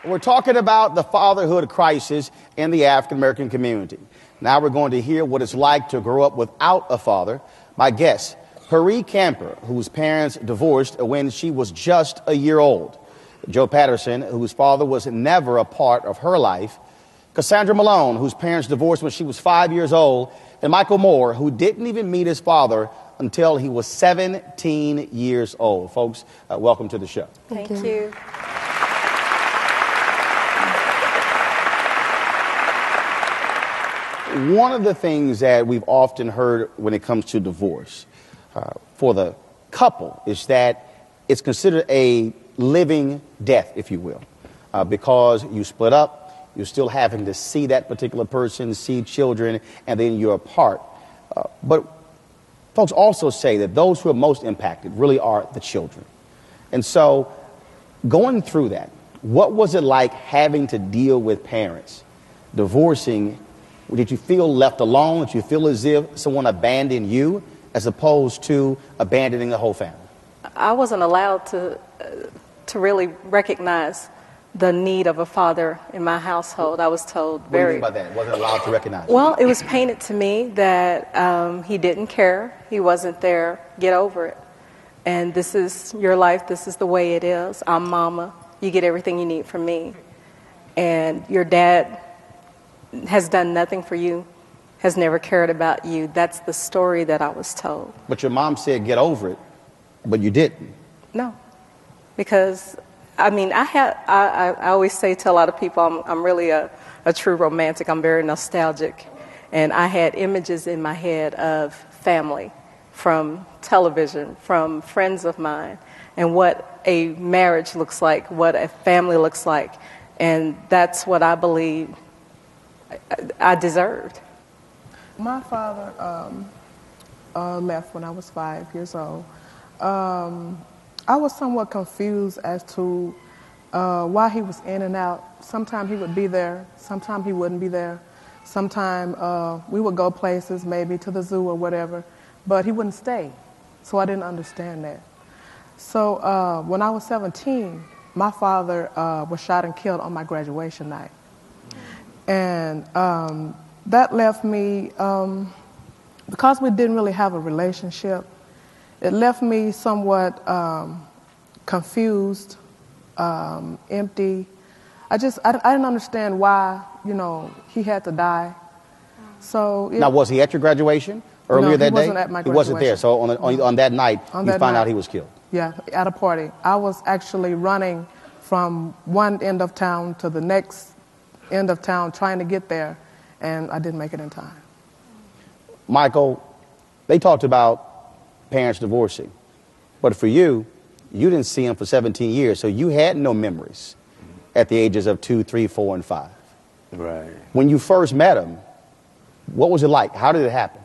We're talking about the fatherhood crisis in the African-American community. Now we're going to hear what it's like to grow up without a father. My guest, Paris Camper, whose parents divorced when she was just a year old. Joe Patterson, whose father was never a part of her life. Cassandra Malone, whose parents divorced when she was 5 years old. And Michael Moore, who didn't even meet his father until he was 17 years old. Folks, welcome to the show. Thank you. One of the things that we've often heard when it comes to divorce for the couple is that it's considered a living death, if you will, because you split up, you're still having to see that particular person, see children, and then you're apart. But folks also say that those who are most impacted really are the children. And so going through that, what was it like having to deal with parents divorcing? Did you feel left alone? Did you feel as if someone abandoned you as opposed to abandoning the whole family? I wasn't allowed to really recognize the need of a father in my household. I was told What do you mean by that? Wasn't allowed to recognize? Well, it was painted to me that he didn't care. He wasn't there. Get over it. And this is your life. This is the way it is. I'm mama. You get everything you need from me. And your dad has done nothing for you, has never cared about you. That's the story that I was told. But your mom said get over it, but you didn't. No, because I mean, I always say to a lot of people, I'm really a true romantic. I'm very nostalgic, and I had images in my head of family from television, from friends of mine, and what a marriage looks like, what a family looks like, and that's what I believe I deserved. My father left when I was 5 years old. I was somewhat confused as to why he was in and out. Sometimes he would be there, sometimes he wouldn't be there. Sometimes we would go places, maybe to the zoo or whatever, but he wouldn't stay. So I didn't understand that. So when I was 17, my father was shot and killed on my graduation night. And that left me, because we didn't really have a relationship, it left me somewhat confused, empty. I didn't understand why, he had to die. So now, was he at your graduation earlier that day? No, he wasn't at my graduation. He wasn't there. So on that night, you found out he was killed. Yeah, at a party. I was actually running from one end of town to the next end of town trying to get there, and I didn't make it in time. Michael, they talked about parents divorcing, but for you, you didn't see him for 17 years, so you had no memories at the ages of 2, 3, 4, and 5. Right. When you first met him, what was it like? How did it happen?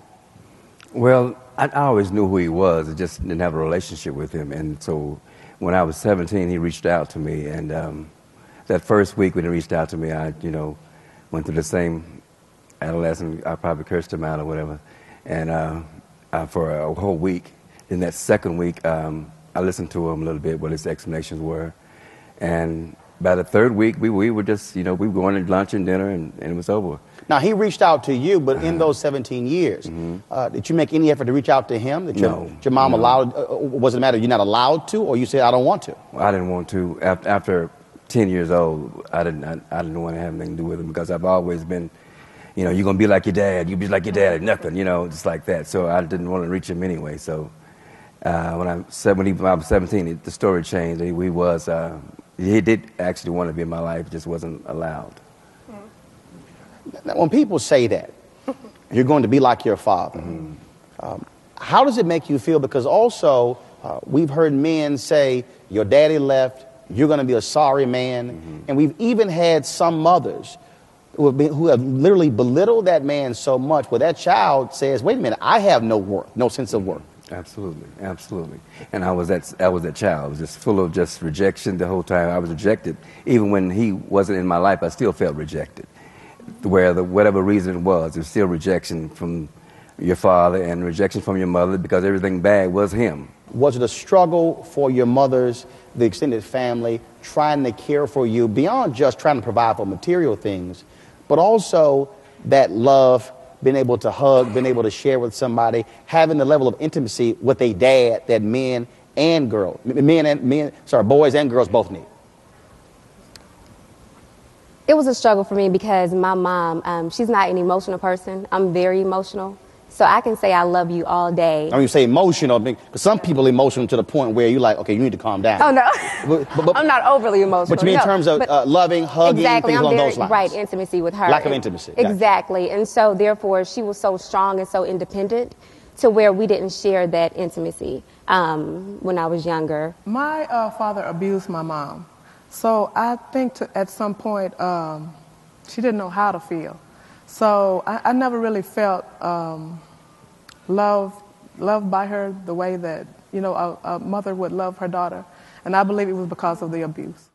Well, I always knew who he was. I just didn't have a relationship with him. And so when I was 17, he reached out to me. And that first week when he reached out to me, I, went through the same adolescent. I probably cursed him out or whatever. And for a whole week. In that second week, I listened to him a little bit, what his explanations were. And by the third week, we were just, we were going to lunch and dinner, and it was over. Now, he reached out to you, but in those 17 years, did you make any effort to reach out to him? No. Your mom allowed, was it a matter of you're not allowed to, or you said, I don't want to? I didn't want to. After 10 years old, I didn't want to have anything to do with him, because I've always been, you're going to be like your dad, you be like your dad, nothing, just like that. So I didn't want to reach him anyway. So when I was 17, the story changed. He did actually want to be in my life, just wasn't allowed. Now, when people say that, you're going to be like your father, how does it make you feel? Because also, we've heard men say, your daddy left, you're going to be a sorry man. And we've even had some mothers who have literally belittled that man so much where that child says, wait a minute, I have no worth, no sense of worth. Absolutely, absolutely. And I was that child. I was just full of just rejection the whole time. I was rejected. Even when he wasn't in my life, I still felt rejected. Whatever reason it was still rejection from your father and rejection from your mother, because everything bad was him. Was it a struggle for your mothers, the extended family, trying to care for you beyond just trying to provide for material things, but also that love, being able to hug, being able to share with somebody, having the level of intimacy with a dad that boys and girls both need? It was a struggle for me because my mom, she's not an emotional person. I'm very emotional. So I can say I love you all day. I mean, you say emotional, because some people are emotional to the point where you're like, okay, you need to calm down. Oh, no. But I'm not overly emotional. But you mean in terms of loving, hugging, exactly, things I'm along very, those lines? Right, intimacy with her. Lack of intimacy. Gotcha. Exactly. And so, therefore, she was so strong and so independent to where we didn't share that intimacy when I was younger. My father abused my mom. So I think at some point she didn't know how to feel. So I never really felt loved by her the way that, a mother would love her daughter. And I believe it was because of the abuse.